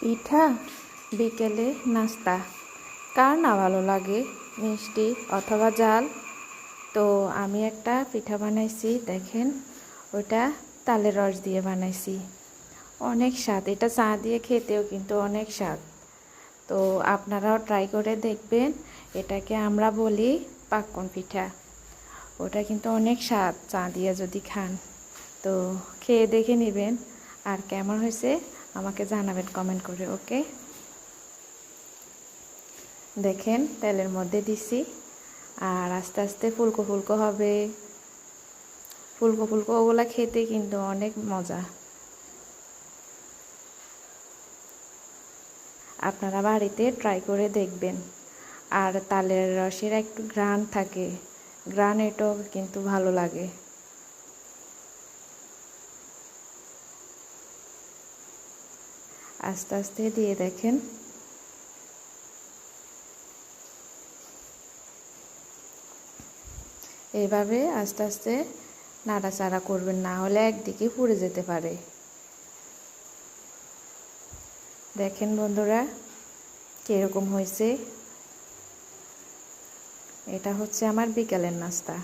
পিঠা বিকেলে নাস্তা কার না ভালো লাগে মিষ্টি অথবা ঝাল। তো আমি একটা পিঠা বানাইছি, দেখেন ওটা তালের রস দিয়ে বানাইছি। অনেক স্বাদ, এটা চা দিয়ে খেতেও কিন্তু অনেক স্বাদ। তো আপনারাও ট্রাই করে দেখবেন। এটাকে আমরা বলি পাক্কন পিঠা। ওটা কিন্তু অনেক স্বাদ চা দিয়ে যদি খান। তো খেয়ে দেখে নেবেন, আর কেমন হয়েছে আমাকে জানাবেন কমেন্ট করে। ওকে, দেখেন তেলের মধ্যে দিছি, আর আস্তে আস্তে ফুলকো ফুলকো হবে। ফুলকো ফুলকো ওগুলা খেতে কিন্তু অনেক মজা। আপনারা বাড়িতে ট্রাই করে দেখবেন। আর তালের রসের একটু ঘ্রাণ থাকে, ঘ্রাণ এটাও কিন্তু ভালো লাগে। আস্তে আস্তে দিয়ে দেখেন। এইভাবে আস্তে আস্তে নাড়াচাড়া করবেন, না হলে একদিকে পুড়ে যেতে পারে। দেখেন বন্ধুরা কীরকম হয়েছে। এটা হচ্ছে আমার বিকালের নাস্তা।